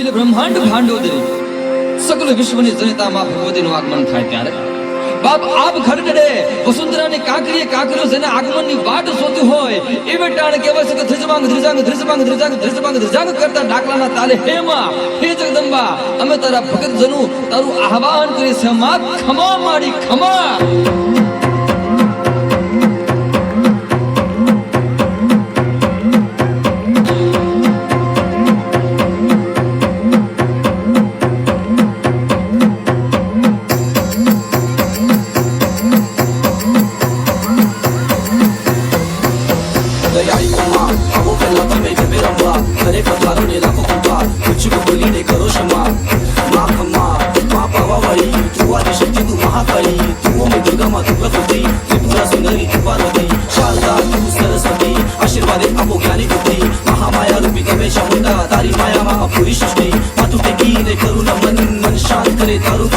અખિલ બ્રહ્માંડ ભાંડોદરી સકલ વિશ્વની જનતા માં ભગવતીનું આગમન થાય ત્યારે બાપ આપ ખરડે વસુંધરાની કાંકરીએ કાંકરીઓ જેને આગમનની વાટ શોધી હોય એવે ટાણ કહેવાય છે કે ધ્રજમાંગ ધ્રજાંગ ધ્રજમાંગ ધ્રજાંગ ધ્રજમાંગ ધ્રજાંગ કરતા ડાકલાના તાલે હે માં હે જગદંબા અમે તારા ભગત જનુ તારું આહવાન કરી છે માં ખમા માડી ખમા तारी माया मा पूरी सृष्टि मातु टेकी ने करुणा मन मन शांत करे तारु